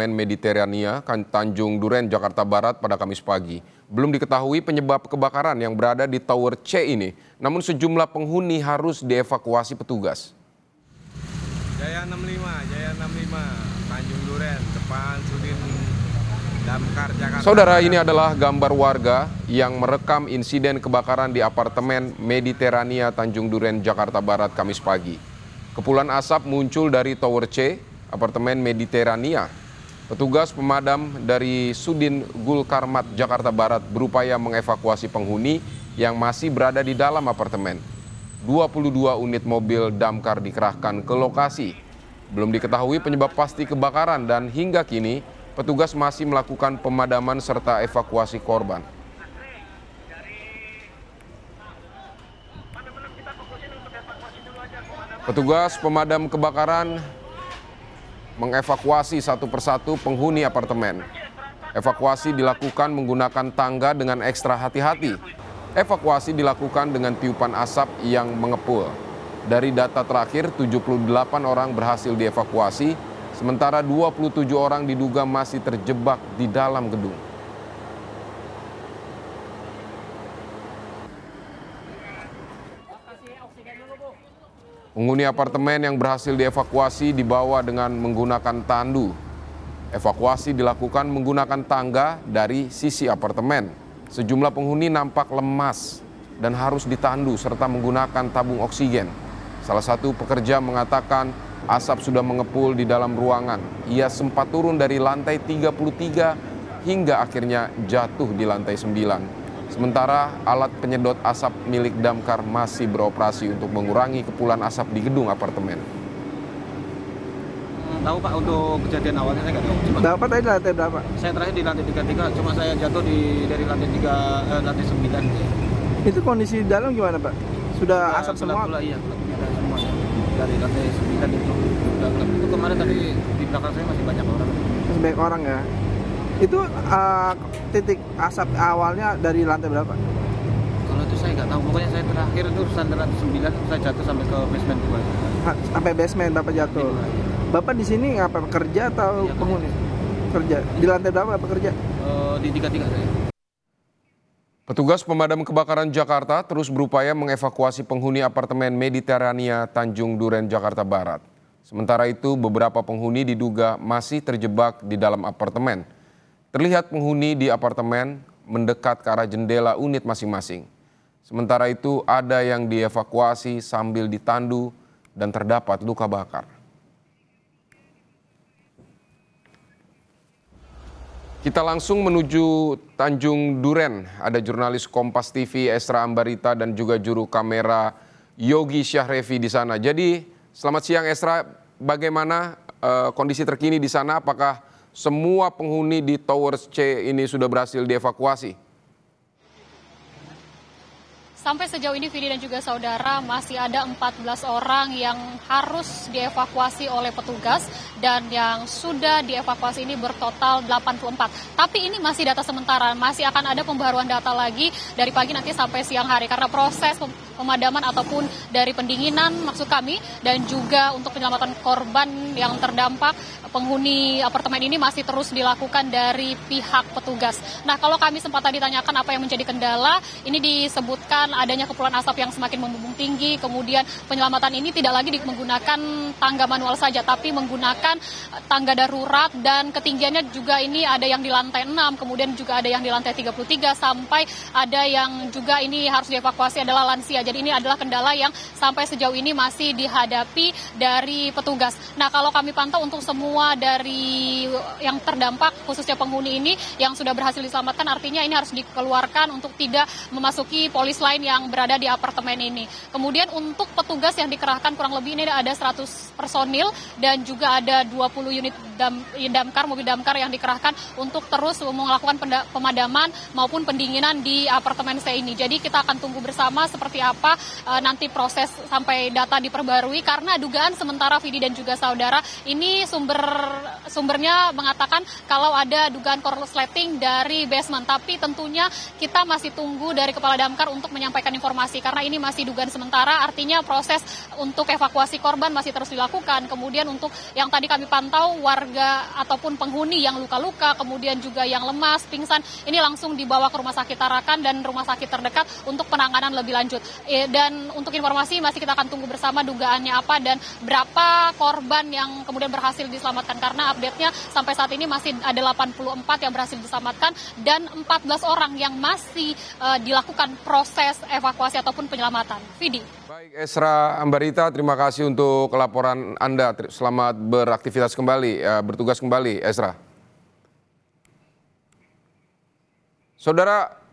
apartemen Mediterania, Tanjung Duren, Jakarta Barat pada Kamis pagi. Belum diketahui penyebab kebakaran yang berada di Tower C ini, namun sejumlah penghuni harus dievakuasi petugas. Jaya 65, Tanjung Duren, depan Sudin Damkar, Jakarta. Saudara, ini adalah gambar warga yang merekam insiden kebakaran di apartemen Mediterania, Tanjung Duren, Jakarta Barat, Kamis pagi. Kepulan asap muncul dari Tower C, apartemen Mediterania. Petugas pemadam dari Sudin Gul Karmat, Jakarta Barat berupaya mengevakuasi penghuni yang masih berada di dalam apartemen. 22 unit mobil damkar dikerahkan ke lokasi. Belum diketahui penyebab pasti kebakaran dan hingga kini petugas masih melakukan pemadaman serta evakuasi korban. Petugas pemadam kebakaran mengevakuasi satu persatu penghuni apartemen. Evakuasi dilakukan menggunakan tangga dengan ekstra hati-hati. Evakuasi dilakukan dengan tiupan asap yang mengepul. Dari data terakhir, 78 orang berhasil dievakuasi, sementara 27 orang diduga masih terjebak di dalam gedung. Penghuni apartemen yang berhasil dievakuasi dibawa dengan menggunakan tandu. Evakuasi dilakukan menggunakan tangga dari sisi apartemen. Sejumlah penghuni nampak lemas dan harus ditandu serta menggunakan tabung oksigen. Salah satu pekerja mengatakan asap sudah mengepul di dalam ruangan. Ia sempat turun dari lantai 33 hingga akhirnya jatuh di lantai 9. Sementara alat penyedot asap milik damkar masih beroperasi untuk mengurangi kepulan asap di gedung apartemen. Tahu Pak, untuk kejadian awalnya saya nggak tahu. Bapak tadi di lantai berapa? Saya terakhir di lantai 33, cuma saya jatuh dari lantai 9. Itu kondisi di dalam gimana Pak? Sudah asap semua? Iya, semuanya. Dari lantai 9 itu udah gelap. Itu kemarin tadi di belakang saya masih banyak orang. Masih banyak orang ya? Itu titik asap awalnya dari lantai berapa? Kalau itu saya nggak tahu, pokoknya saya terakhir itu lantai 9, saya jatuh sampai ke basement 2. Sampai basement Bapak jatuh? Bapak di sini ngapa, kerja atau ya, penghuni? Kerja. Di lantai berapa Bapak kerja? Di 33 saya. Petugas pemadam kebakaran Jakarta terus berupaya mengevakuasi penghuni apartemen Mediterania, Tanjung Duren, Jakarta Barat. Sementara itu, beberapa penghuni diduga masih terjebak di dalam apartemen. Terlihat penghuni di apartemen mendekat ke arah jendela unit masing-masing. Sementara itu ada yang dievakuasi sambil ditandu dan terdapat luka bakar. Kita langsung menuju Tanjung Duren. Ada jurnalis Kompas TV Esra Ambarita dan juga juru kamera Yogi Syahrevi di sana. Jadi selamat siang Esra, bagaimana kondisi terkini di sana? Apakah semua penghuni di Tower C ini sudah berhasil dievakuasi? Sampai sejauh ini Vidi dan juga saudara masih ada 14 orang yang harus dievakuasi oleh petugas dan yang sudah dievakuasi ini bertotal 84. Tapi ini masih data sementara, masih akan ada pembaruan data lagi dari pagi nanti sampai siang hari karena proses pemadaman ataupun dari pendinginan maksud kami dan juga untuk penyelamatan korban yang terdampak penghuni apartemen ini masih terus dilakukan dari pihak petugas. Nah, kalau kami sempat tadi tanyakan apa yang menjadi kendala, ini disebutkan adanya kepulan asap yang semakin membumbung tinggi, kemudian penyelamatan ini tidak lagi menggunakan tangga manual saja, tapi menggunakan tangga darurat dan ketinggiannya juga ini ada yang di lantai 6, kemudian juga ada yang di lantai 33, sampai ada yang juga ini harus dievakuasi adalah lansia. Jadi ini adalah kendala yang sampai sejauh ini masih dihadapi dari petugas. Nah, kalau kami pantau untuk semua dari yang terdampak, khususnya penghuni ini yang sudah berhasil diselamatkan, artinya ini harus dikeluarkan untuk tidak memasuki polis lain yang berada di apartemen ini. Kemudian untuk petugas yang dikerahkan kurang lebih ini ada 100 personil dan juga ada 20 unit mobil damkar yang dikerahkan untuk terus melakukan pemadaman maupun pendinginan di apartemen C ini. Jadi kita akan tunggu bersama seperti apa nanti proses sampai data diperbarui, karena dugaan sementara Vidi dan juga saudara ini sumbernya mengatakan kalau ada dugaan korsleting dari basement, tapi tentunya kita masih tunggu dari Kepala Damkar untuk menyampaikan menyampaikan informasi karena ini masih dugaan sementara, artinya proses untuk evakuasi korban masih terus dilakukan. Kemudian untuk yang tadi kami pantau, warga ataupun penghuni yang luka-luka, kemudian juga yang lemas, pingsan, ini langsung dibawa ke Rumah Sakit Tarakan dan rumah sakit terdekat untuk penanganan lebih lanjut. Dan untuk informasi masih kita akan tunggu bersama dugaannya apa dan berapa korban yang kemudian berhasil diselamatkan, karena update-nya sampai saat ini masih ada 84 yang berhasil diselamatkan dan 14 orang yang masih dilakukan proses evakuasi ataupun penyelamatan. Vidi. Baik, Esra Ambarita, terima kasih untuk laporan Anda. Selamat beraktivitas kembali, bertugas kembali, Esra. Saudara,